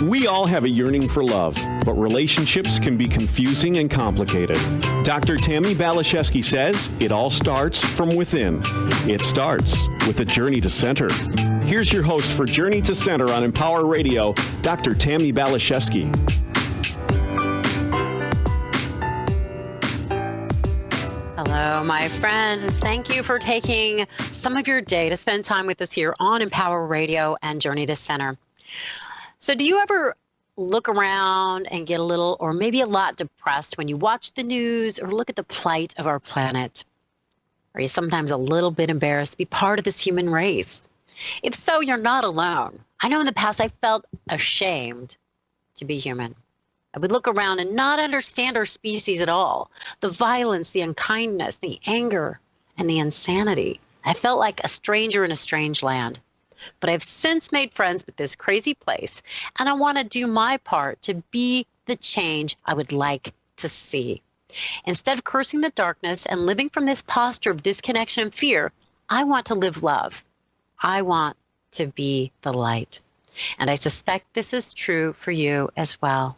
We all have a yearning for love, but relationships can be confusing and complicated. Dr. Tammi Baliszewski says it all starts from within. It starts with a journey to center. Here's your host for Journey to Center on Empower Radio, Dr. Tammi Baliszewski. Hello, my friends. Thank you for taking some of your day to spend time with us here on Empower Radio and Journey to Center. So do you ever look around and get a little or maybe a lot depressed when you watch the news or look at the plight of our planet? Are you sometimes a little bit embarrassed to be part of this human race? If so, you're not alone. I know in the past I felt ashamed to be human. I would look around and not understand our species at all. The violence, the unkindness, the anger, and the insanity. I felt like a stranger in a strange land. But I've since made friends with this crazy place, and I want to do my part to be the change I would like to see. Instead of cursing the darkness and living from this posture of disconnection and fear, I want to live love. I want to be the light. And I suspect this is true for you as well.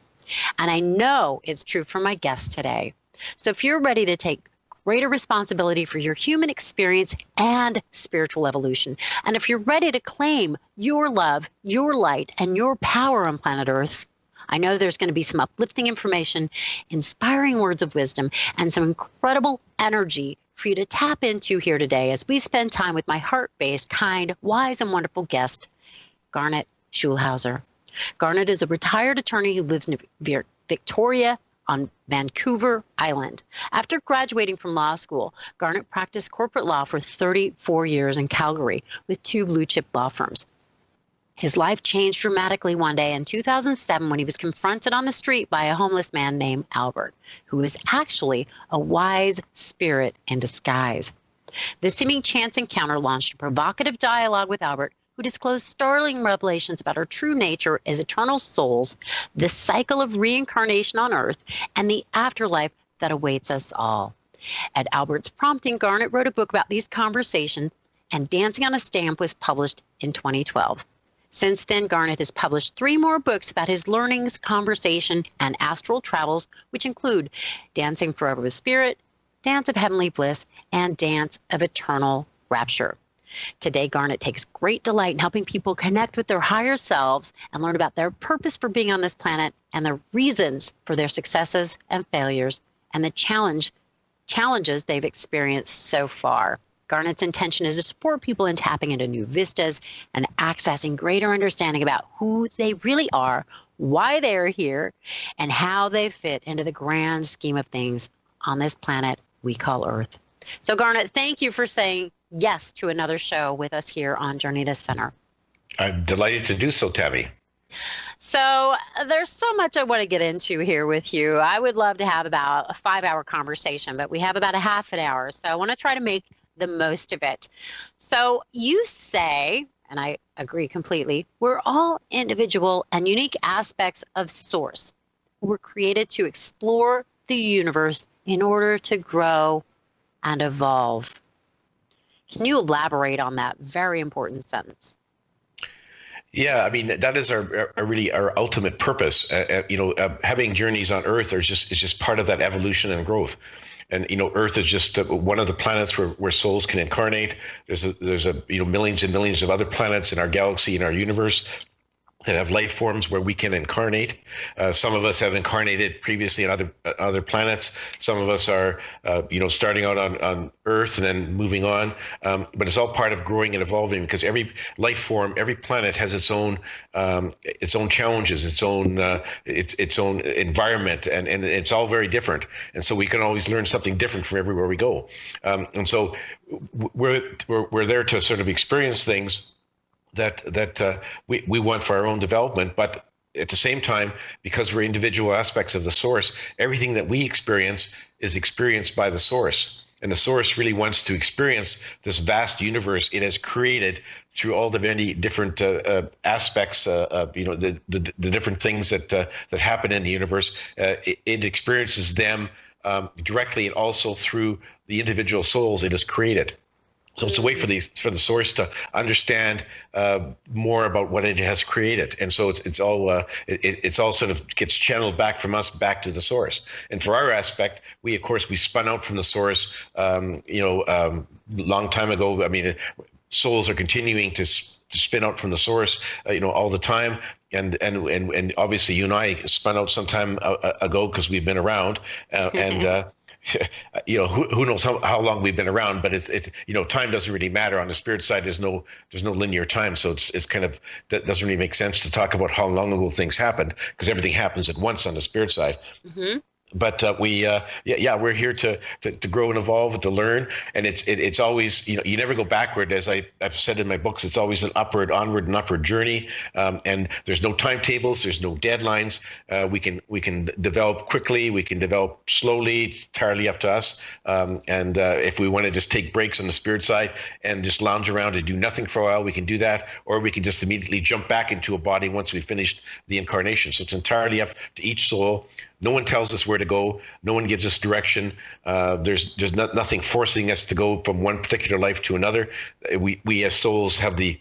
And I know it's true for my guest today. So if you're ready to take greater responsibility for your human experience and spiritual evolution, and if you're ready to claim your love, your light, and your power on planet Earth, I know there's going to be some uplifting information, inspiring words of wisdom, and some incredible energy for you to tap into here today as we spend time with my heart-based, kind, wise, and wonderful guest, Garnet Schulhauser. Garnet is a retired attorney who lives in Victoria on Vancouver Island. After graduating from law school, Garnet practiced corporate law for 34 years in Calgary with 2 blue-chip law firms. His life changed dramatically one day in 2007 when he was confronted on the street by a homeless man named Albert, who was actually a wise spirit in disguise. This seeming chance encounter launched a provocative dialogue with Albert, who disclosed startling revelations about our true nature as eternal souls, the cycle of reincarnation on Earth, and the afterlife that awaits us all. At Albert's prompting, Garnet wrote a book about these conversations, and Dancing on a Stamp was published in 2012. Since then, Garnet has published 3 more books about his learnings, conversation, and astral travels, which include Dancing Forever with Spirit, Dance of Heavenly Bliss, and Dance of Eternal Rapture. Today, Garnet takes great delight in helping people connect with their higher selves and learn about their purpose for being on this planet and the reasons for their successes and failures and the challenges they've experienced so far. Garnet's intention is to support people in tapping into new vistas and accessing greater understanding about who they really are, why they're here, and how they fit into the grand scheme of things on this planet we call Earth. So, Garnet, thank you for saying yes to another show with us here on Journey to Center. I'm delighted to do so, Tammi. So there's so much I want to get into here with you. I would love to have about a 5-hour conversation, but we have about a half an hour. So I want to try to make the most of it. So you say, and I agree completely, we're all individual and unique aspects of Source. We're created to explore the universe in order to grow and evolve. Can you elaborate on that very important sentence? Yeah, I mean, that is our ultimate purpose. Having journeys on Earth is just part of that evolution and growth. And Earth is just one of the planets where souls can incarnate. There's millions and millions of other planets in our galaxy, in our universe, that have life forms where we can incarnate. Some of us have incarnated previously on other planets. Some of us are, starting out on Earth and then moving on. But it's all part of growing and evolving, because every life form, every planet has its own challenges, its own environment, and it's all very different. And so we can always learn something different from everywhere we go. And so we're there to sort of experience things that we want for our own development, but at the same time, because we're individual aspects of the Source, everything that we experience is experienced by the Source. And the Source really wants to experience this vast universe it has created through all the many different aspects, the different things that happen in the universe. It experiences them directly and also through the individual souls it has created. So it's a way for the source to understand more about what it has created, and so it's all sort of gets channeled back from us back to the source. And for our aspect, we spun out from the source, long time ago. I mean, souls are continuing to spin out from the source, all the time. And obviously you and I spun out some time ago because we've been around, and. Who knows how long we've been around, but it's time doesn't really matter on the spirit side. There's no linear time, so it's kind of, that doesn't really make sense to talk about how long ago things happened, because everything happens at once on the spirit side. Mm-hmm. But we're here to grow and evolve, to learn, and it's always, you never go backward. As I've said in my books, it's always an onward and upward journey, and there's no timetables, there's no deadlines. We can develop quickly, we can develop slowly. It's entirely up to us. And if we want to just take breaks on the spirit side and just lounge around and do nothing for a while, we can do that, or we can just immediately jump back into a body once we've finished the incarnation. So it's entirely up to each soul. No one tells us where to go. No one gives us direction. There's nothing forcing us to go from one particular life to another. We as souls have the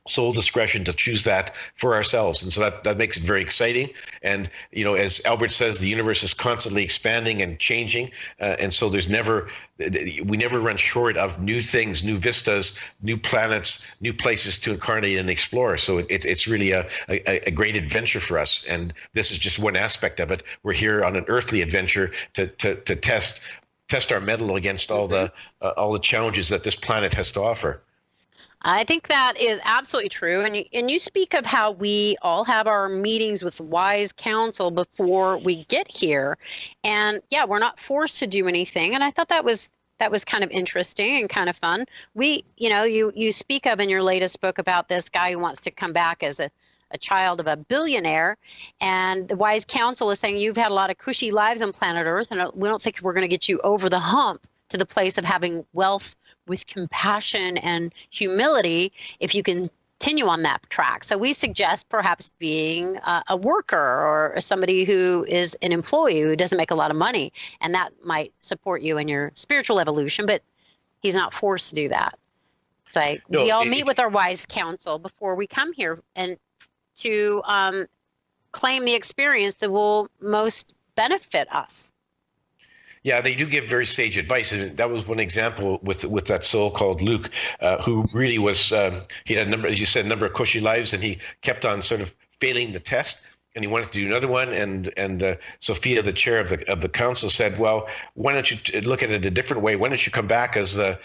sole discretion to choose that for ourselves, and so that makes it very exciting. And as Albert says, the universe is constantly expanding and changing, and so we never run short of new things, new vistas, new planets, new places to incarnate and explore. So it's really a great adventure for us, and this is just one aspect of it. We're here on an earthly adventure to test our mettle against all the challenges that this planet has to offer. I think that is absolutely true. And you speak of how we all have our meetings with wise counsel before we get here. And yeah, we're not forced to do anything. And I thought that was kind of interesting and kind of fun. You speak of in your latest book about this guy who wants to come back as a child of a billionaire. And the wise counsel is saying, you've had a lot of cushy lives on planet Earth, and we don't think we're going to get you over the hump to the place of having wealth with compassion and humility if you continue on that track. So we suggest perhaps being a worker or somebody who is an employee who doesn't make a lot of money, and that might support you in your spiritual evolution, but he's not forced to do that. It's like we all meet with our wise counsel before we come here, and to claim the experience that will most benefit us. Yeah, they do give very sage advice, and that was one example with that soul called Luke, who really was. He had a number, as you said, a number of cushy lives, and he kept on sort of failing the test, and he wanted to do another one. And Sophia, the chair of the council, said, "Well, why don't you look at it a different way? Why don't you come back as a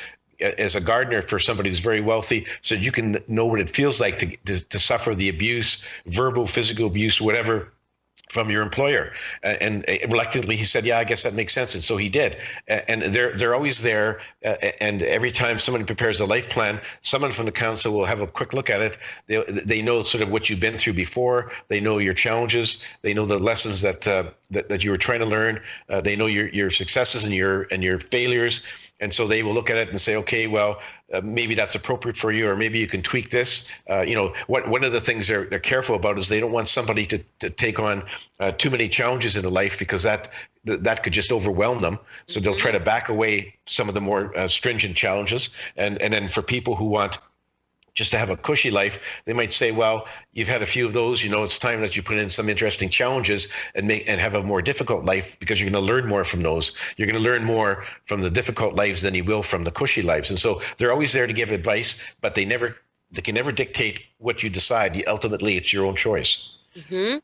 gardener for somebody who's very wealthy, so you can know what it feels like to suffer the abuse, verbal, physical abuse, whatever, from your employer." And reluctantly he said, "Yeah, I guess that makes sense." And so he did. And they're always there. And every time somebody prepares a life plan, someone from the council will have a quick look at it. They know sort of what you've been through before. They know your challenges. They know the lessons that you were trying to learn. They know your successes and your failures. And so they will look at it and say, okay, well, maybe that's appropriate for you, or maybe you can tweak this. One of the things they're careful about is they don't want somebody to take on too many challenges in life, because that could just overwhelm them. So they'll try to back away some of the more stringent challenges. And then for people who want just to have a cushy life, they might say, well, you've had a few of those, it's time that you put in some interesting challenges and have a more difficult life, because you're going to learn more from those. You're going to learn more from the difficult lives than you will from the cushy lives. And so they're always there to give advice, but they can never dictate what you decide. Ultimately, it's your own choice. Mm-hmm.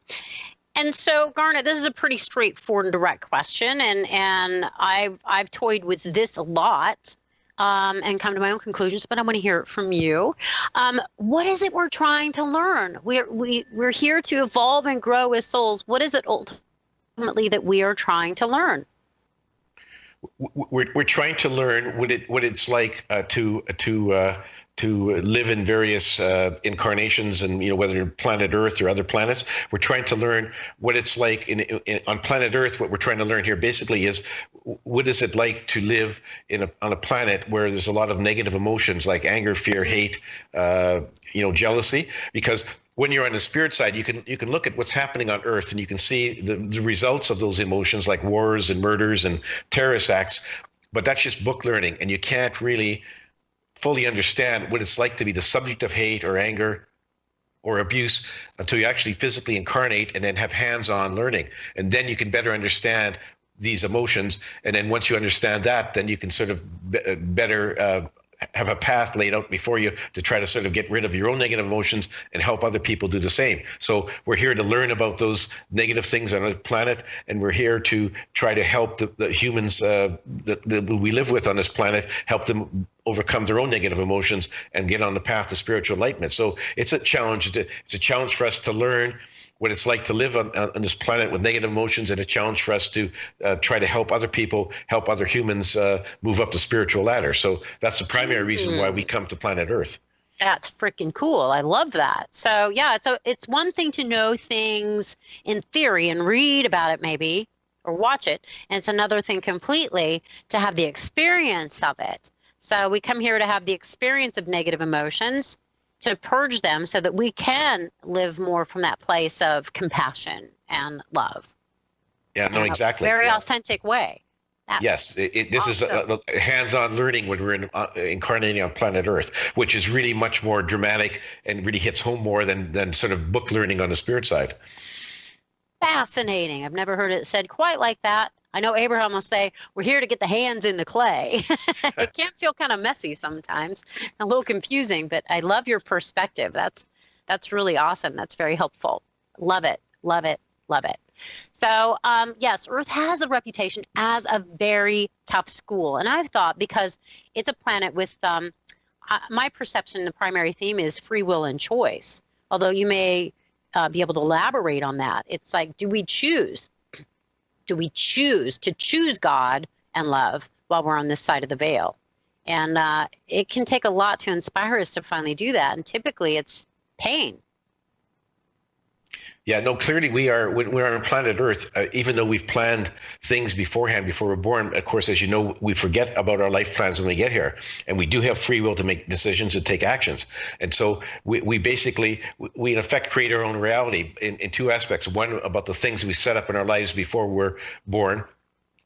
And so, Garnet, this is a pretty straightforward and direct question, and I've toyed with this a lot. And come to my own conclusions, but I want to hear it from you. What is it we're trying to learn? We're here to evolve and grow as souls. What is it ultimately that we are trying to learn? We're trying to learn what it's like to live in various incarnations, and whether planet Earth or other planets. We're trying to learn what it's like on planet Earth. What we're trying to learn here basically is, what is it like to live on a planet where there's a lot of negative emotions like anger, fear, hate, jealousy. Because when you're on the spirit side, you can look at what's happening on Earth, and you can see the results of those emotions, like wars and murders and terrorist acts. But that's just book learning, and you can't really fully understand what it's like to be the subject of hate or anger or abuse until you actually physically incarnate and then have hands-on learning. And then you can better understand these emotions. And then once you understand that, then you can sort of better have a path laid out before you to try to sort of get rid of your own negative emotions and help other people do the same. So we're here to learn about those negative things on the planet, and we're here to try to help the humans that we live with on this planet, help them overcome their own negative emotions and get on the path to spiritual enlightenment. So it's a challenge. It's a challenge for us to learn what it's like to live on this planet with negative emotions, and a challenge for us to try to help other people, help other humans move up the spiritual ladder. So that's the primary reason why we come to planet Earth. That's freaking cool. I love that. So yeah, it's one thing to know things in theory and read about it maybe, or watch it. And it's another thing completely to have the experience of it. So we come here to have the experience of negative emotions, to purge them so that we can live more from that place of compassion and love. Yeah, no, exactly. Very authentic way. Yes, this awesome. Is a hands-on learning when we're incarnating on planet Earth, which is really much more dramatic and really hits home more than sort of book learning on the spirit side. Fascinating. I've never heard it said quite like that. I know Abraham will say, we're here to get the hands in the clay. It can feel kind of messy sometimes, a little confusing, but I love your perspective. That's really awesome. That's very helpful. Love it, love it, love it. So yes, Earth has a reputation as a very tough school. And I've thought because it's a planet with, my perception, the primary theme is free will and choice. Although you may be able to elaborate on that. It's like, do we choose? Do we choose to choose God and love while we're on this side of the veil? And it can take a lot to inspire us to finally do that. And typically it's pain. Yeah, no, clearly when we're on planet Earth, even though we've planned things beforehand before we're born, of course, as you know, we forget about our life plans when we get here. And we do have free will to make decisions and take actions. And so we basically, in effect, create our own reality in two aspects. One, about the things we set up in our lives before we're born,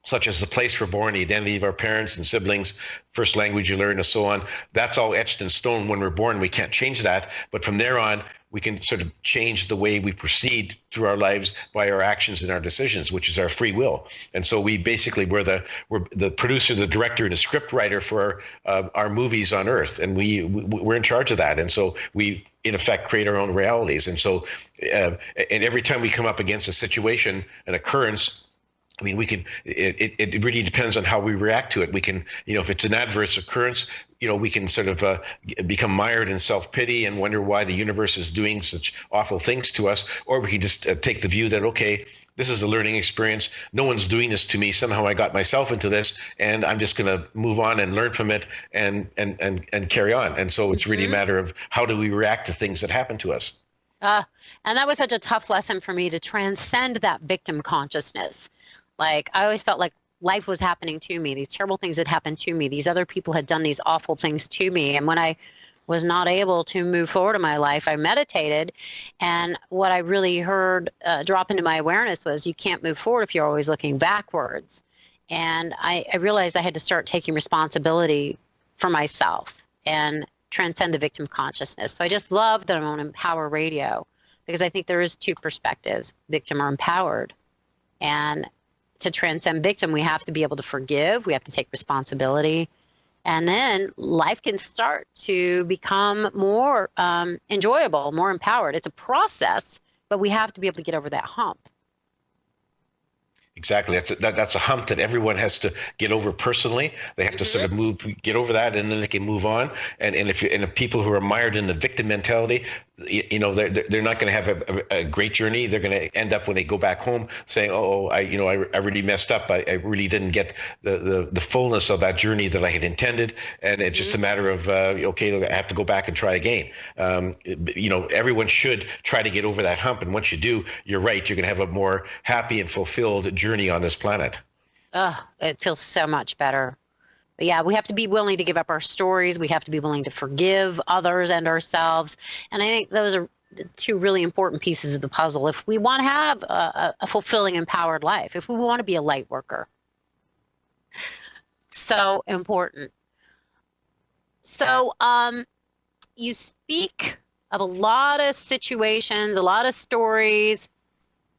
such as the place we're born, the identity of our parents and siblings, first language you learn, and so on. That's all etched in stone when we're born. We can't change that. But from there on, we can sort of change the way we proceed through our lives by our actions and our decisions, which is our free will. And so we basically, we're the producer, the director, and the script writer for our movies on Earth. And we're in charge of that. And so we, in effect, create our own realities. And so, and every time we come up against a situation, an occurrence, I mean, it really depends on how we react to it. We can, if it's an adverse occurrence, we can sort of become mired in self-pity and wonder why the universe is doing such awful things to us. Or we can just take the view that, okay, this is a learning experience. No one's doing this to me. Somehow I got myself into this, and I'm just going to move on and learn from it and carry on. And so it's really a matter of how do we react to things that happen to us. And that was such a tough lesson for me, to transcend that victim consciousness. Like, I always felt like life was happening to me. These terrible things had happened to me. These other people had done these awful things to me. And when I was not able to move forward in my life, I meditated. And what I really heard drop into my awareness was, you can't move forward if you're always looking backwards. And I realized I had to start taking responsibility for myself and transcend the victim consciousness. So I just love that I'm on Empower Radio, because I think there is two perspectives, victim or empowered. And to transcend victim, we have to be able to forgive. We have to take responsibility. And then life can start to become more enjoyable, more empowered. It's a process, but we have to be able to get over that hump. Exactly. That's a hump that everyone has to get over personally. They have to sort of get over that, and then they can move on. And if people who are mired in the victim mentality, they're not going to have a great journey. They're going to end up, when they go back home, saying, I really messed up. I really didn't get the fullness of that journey that I had intended. And it's just a matter of, okay, I have to go back and try again. Everyone should try to get over that hump. And once you do, you're right, you're going to have a more happy and fulfilled journey on this planet. Oh, it feels so much better. But yeah, we have to be willing to give up our stories. We have to be willing to forgive others and ourselves. And I think those are the two really important pieces of the puzzle if we want to have a fulfilling, empowered life, if we want to be a light worker. So important. So, you speak of a lot of situations, a lot of stories.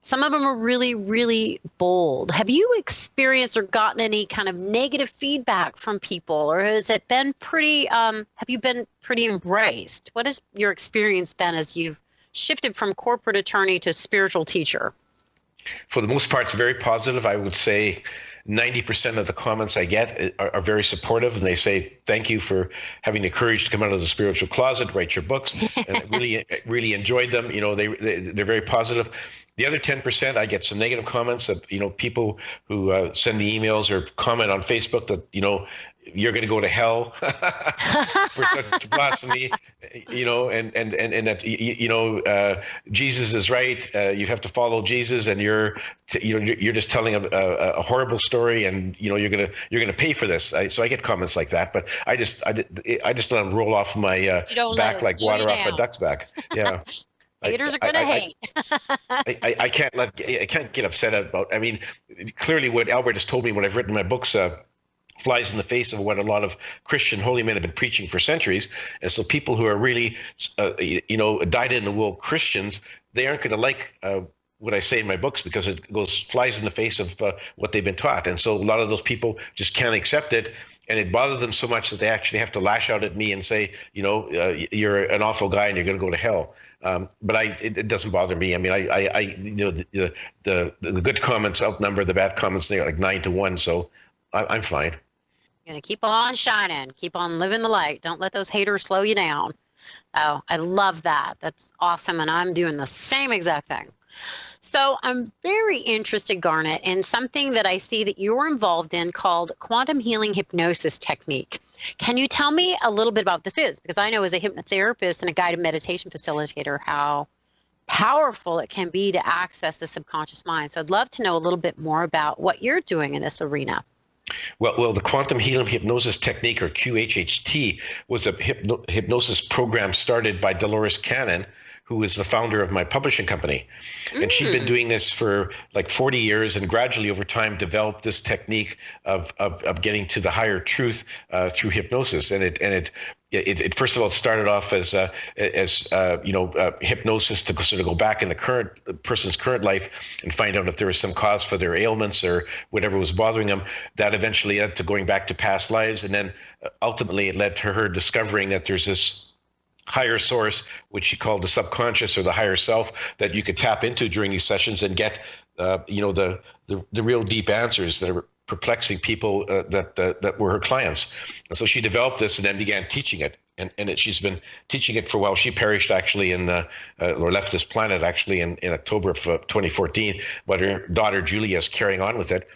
Some of them are really, really bold. Have you experienced or gotten any kind of negative feedback from people, or has it been pretty, have you been pretty embraced? What has your experience been as you've shifted from corporate attorney to spiritual teacher? For the most part, it's very positive. I would say 90% of the comments I get are very supportive, and they say, thank you for having the courage to come out of the spiritual closet, write your books. And I really enjoyed them. You know, they're very positive. The other 10%, I get some negative comments that, you know, people who send me emails or comment on Facebook that, you know, you're going to go to hell for such blasphemy, you know, and that, you know, Jesus is right. You have to follow Jesus, and you're just telling a horrible story, and, you know, you're going to pay for this. So I get comments like that, but I just let them roll off my back like water off a duck's back. Yeah. Haters are going to hate. I can't get upset about. I mean, clearly what Albert has told me when I've written my books flies in the face of what a lot of Christian holy men have been preaching for centuries. And so people who are really, you know, dyed-in-the-wool Christians, they aren't going to like what I say in my books, because it flies in the face of what they've been taught. And so a lot of those people just can't accept it. And it bothers them so much that they actually have to lash out at me and say, you know, you're an awful guy and you're going to go to hell. But it doesn't bother me. I mean, you know, the good comments outnumber the bad comments. They're like 9-1. So I'm fine. You're going to keep on shining, keep on living the light. Don't let those haters slow you down. Oh, I love that. That's awesome. And I'm doing the same exact thing. So I'm very interested, Garnet, in something that I see that you're involved in called quantum healing hypnosis technique. Can you tell me a little bit about what this is? Because I know as a hypnotherapist and a guided meditation facilitator how powerful it can be to access the subconscious mind. So I'd love to know a little bit more about what you're doing in this arena. Well, the quantum healing hypnosis technique, or QHHT, was a hypnosis program started by Dolores Cannon, who is the founder of my publishing company. And she'd been doing this for like 40 years, and gradually over time developed this technique of getting to the higher truth through hypnosis. And it first of all started off as hypnosis to sort of go back in the person's current life and find out if there was some cause for their ailments or whatever was bothering them. That eventually led to going back to past lives, and then ultimately it led to her discovering that there's this higher source, which she called the subconscious or the higher self, that you could tap into during these sessions and get, the real deep answers that are perplexing people that were her clients. And so she developed this and then began teaching it. And she's been teaching it for a while. She perished actually or left this planet actually in October of 2014, but her daughter Julia is carrying on with it.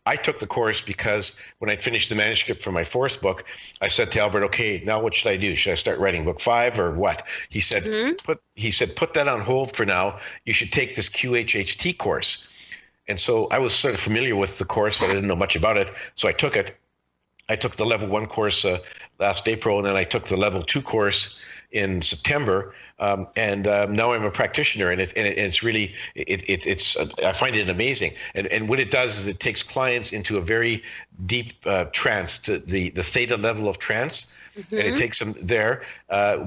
I took the course because when I finished the manuscript for my fourth book, I said to Albert, okay, now what should I do? Should I start writing book 5 or what? He said, put that on hold for now. You should take this QHHT course. And so I was sort of familiar with the course, but I didn't know much about it. So I took it. I took the level 1 course last April, and then I took the level 2 course in September. And now I'm a practitioner, and it's really I find it amazing. And what it does is it takes clients into a very deep trance, to the theta level of trance. And it takes them there.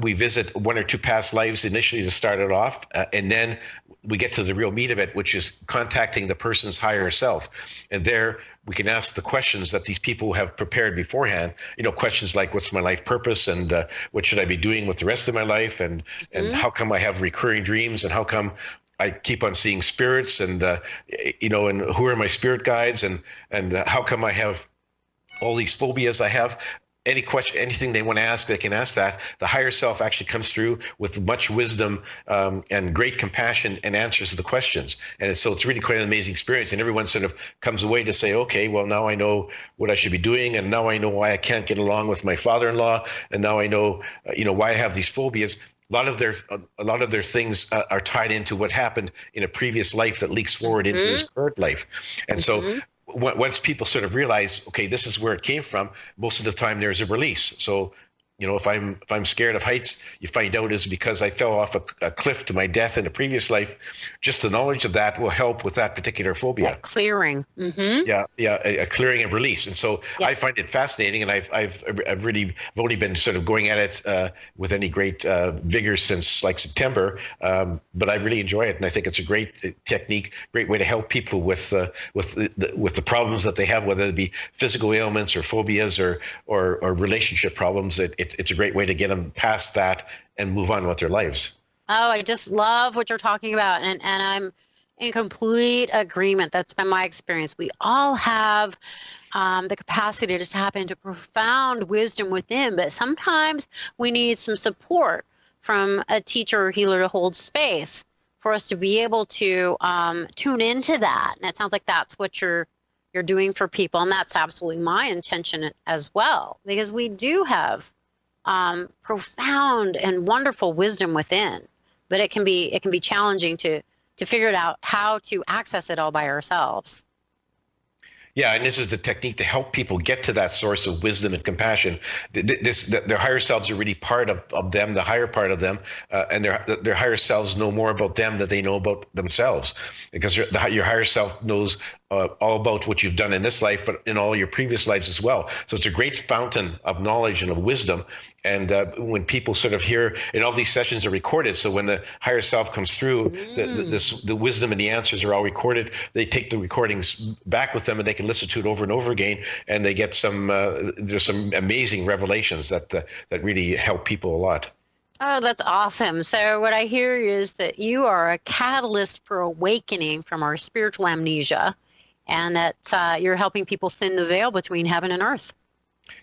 We visit 1 or 2 past lives initially to start it off, and then we get to the real meat of it, which is contacting the person's higher self. And there we can ask the questions that these people have prepared beforehand. You know, questions like, what's my life purpose, and what should I be doing with the rest of my life, and how come I have recurring dreams, and how come I keep on seeing spirits, and and who are my spirit guides, and how come I have all these phobias I have. Any question, anything they want to ask, they can ask that. The higher self actually comes through with much wisdom and great compassion and answers the questions. And so it's really quite an amazing experience. And everyone sort of comes away to say, okay, well, now I know what I should be doing. And now I know why I can't get along with my father-in-law. And now I know, why I have these phobias. A lot of their things are tied into what happened in a previous life that leaks forward into this current life. And so once people sort of realize, okay, this is where it came from, most of the time there's a release. So if I'm scared of heights, you find out is because I fell off a cliff to my death in a previous life. Just the knowledge of that will help with that particular phobia. That clearing. Mm-hmm. Yeah, a clearing and release. And so Yes. I find it fascinating, and I've only been sort of going at it with any great vigor since like September. But I really enjoy it, and I think it's a great technique, great way to help people with the problems that they have, whether it be physical ailments or phobias or relationship problems. It's a great way to get them past that and move on with their lives. Oh, I just love what you're talking about. And I'm in complete agreement. That's been my experience. We all have the capacity to tap into profound wisdom within, but sometimes we need some support from a teacher or healer to hold space for us to be able to tune into that. And it sounds like that's what you're doing for people. And that's absolutely my intention as well, because we do have profound and wonderful wisdom within, but it can be challenging to figure it out how to access it all by ourselves. Yeah, and this is the technique to help people get to that source of wisdom and compassion. Their higher selves are really part of them, the higher part of them, and their higher selves know more about them than they know about themselves, because your higher self knows all about what you've done in this life, but in all your previous lives as well. So it's a great fountain of knowledge and of wisdom. And when people sort of hear, and all these sessions are recorded, so when the higher self comes through, the wisdom and the answers are all recorded. They take the recordings back with them, and they can listen to it over and over again, and they get there's some amazing revelations that really help people a lot. Oh, that's awesome. So what I hear is that you are a catalyst for awakening from our spiritual amnesia, and that you're helping people thin the veil between heaven and earth.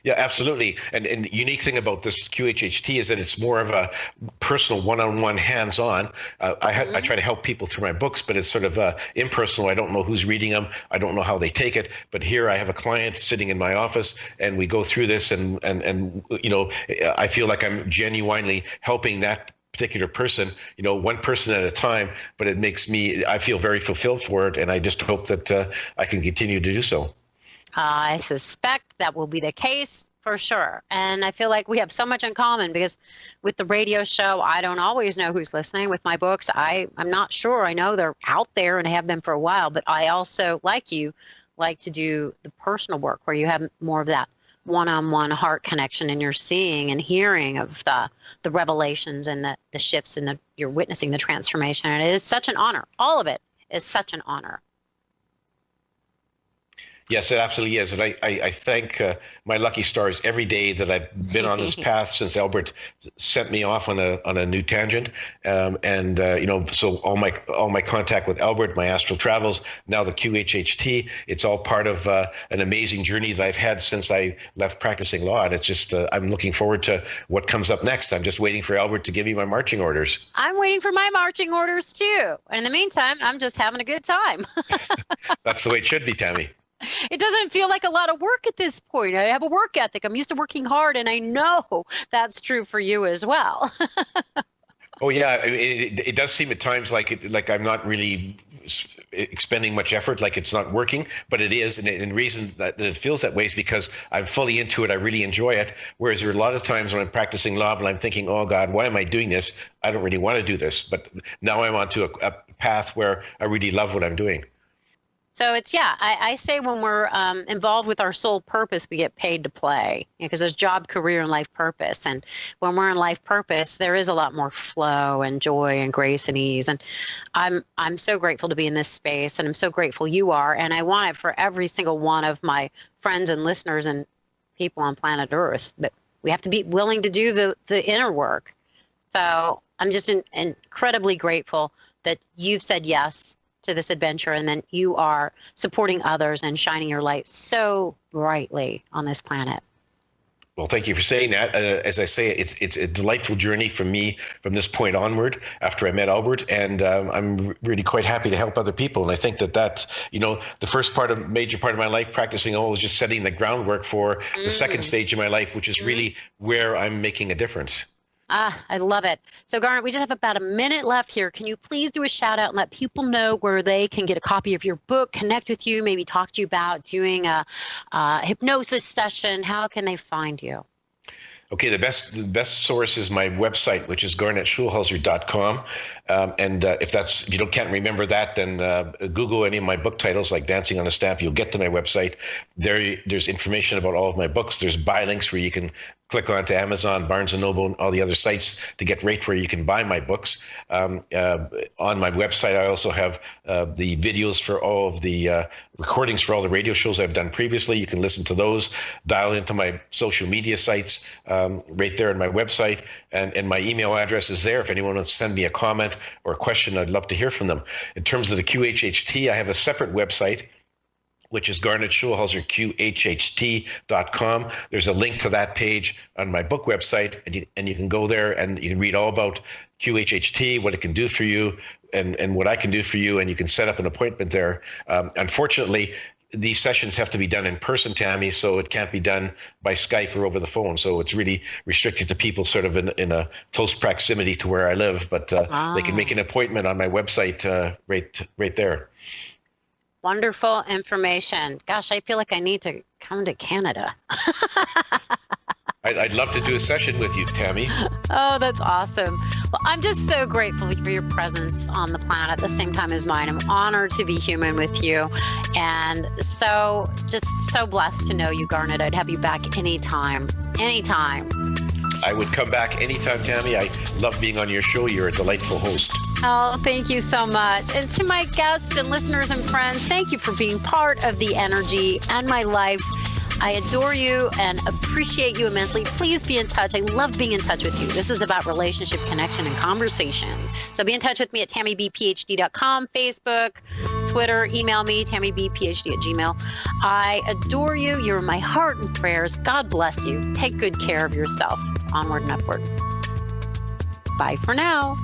Yeah, absolutely. And the unique thing about this QHHT is that it's more of a personal, one-on-one, hands-on. I try to help people through my books, but it's sort of impersonal. I don't know who's reading them. I don't know how they take it. But here I have a client sitting in my office, and we go through this, and I feel like I'm genuinely helping that particular person, one person at a time, but I feel very fulfilled for it, and I just hope that I can continue to do so. I suspect that will be the case for sure. And I feel like we have so much in common, because with the radio show, I don't always know who's listening. With my books, I'm not sure. I know they're out there and have been for a while, but I also, like you, like to do the personal work where you have more of that one-on-one heart connection, and you're seeing and hearing of the revelations and the shifts, and you're witnessing the transformation. And it is such an honor. All of it is such an honor. Yes, it absolutely is. And I thank my lucky stars every day that I've been on this path since Albert sent me off on a new tangent. So all my contact with Albert, my astral travels, now the QHHT, it's all part of an amazing journey that I've had since I left practicing law. And it's just, I'm looking forward to what comes up next. I'm just waiting for Albert to give me my marching orders. I'm waiting for my marching orders too. And in the meantime, I'm just having a good time. That's the way it should be, Tammi. It doesn't feel like a lot of work at this point. I have a work ethic. I'm used to working hard, and I know that's true for you as well. Oh yeah, it does seem at times like I'm not really expending much effort, like it's not working, but it is. And the reason that it feels that way is because I'm fully into it. I really enjoy it. Whereas there are a lot of times when I'm practicing law and I'm thinking, oh God, why am I doing this? I don't really want to do this. But now I'm onto a path where I really love what I'm doing. So it's, I say when we're involved with our soul purpose, we get paid to play, because there's job, career, and life purpose. And when we're in life purpose, there is a lot more flow and joy and grace and ease. And I'm so grateful to be in this space, and I'm so grateful you are. And I want it for every single one of my friends and listeners and people on planet Earth. But we have to be willing to do the inner work. So I'm just incredibly grateful that you've said yes to this adventure, and then you are supporting others and shining your light so brightly on this planet. Well, thank you for saying that. As I say, it's a delightful journey for me from this point onward after I met Albert, and I'm really quite happy to help other people. And I think that's, the major part of my life practicing law was just setting the groundwork for the second stage of my life, which is really where I'm making a difference. I love it. So Garnet, we just have about a minute left here. Can you please do a shout out and let people know where they can get a copy of your book, connect with you, maybe talk to you about doing a hypnosis session? How can they find you? Okay, the best source is my website, which is garnetschulhauser.com. If you can't remember that, then Google any of my book titles like Dancing on a Stamp. You'll get to my website. There's information about all of my books. There's buy links where you can click on to Amazon, Barnes & Noble, and all the other sites to get right where you can buy my books. On my website, I also have the videos for all of the recordings for all the radio shows I've done previously. You can listen to those, dial into my social media sites right there on my website. And my email address is there. If anyone wants to send me a comment or a question, I'd love to hear from them. In terms of the QHHT, I have a separate website, which is Garnet Schulhauser, QHHT.com. There's a link to that page on my book website, and you can go there and you can read all about QHHT, what it can do for you, and what I can do for you, and you can set up an appointment there. Unfortunately, these sessions have to be done in person, Tammy, so it can't be done by Skype or over the phone. So it's really restricted to people sort of in a close proximity to where I live, but they can make an appointment on my website right there. Wonderful information. Gosh, I feel like I need to come to Canada. I'd love to do a session with you, Tammy. Oh, that's awesome. Well, I'm just so grateful for your presence on the planet at the same time as mine. I'm honored to be human with you, and so blessed to know you, Garnet. I'd have you back anytime. I would come back anytime, Tammy. I love being on your show. You're a delightful host. Oh, thank you so much. And to my guests and listeners and friends, thank you for being part of the energy and my life. I adore you and appreciate you immensely. Please be in touch. I love being in touch with you. This is about relationship, connection, and conversation. So be in touch with me at TammyBPhD.com, Facebook, Twitter, email me, TammyBPhD@gmail. I adore you. You're in my heart and prayers. God bless you. Take good care of yourself. Onward and upward. Bye for now.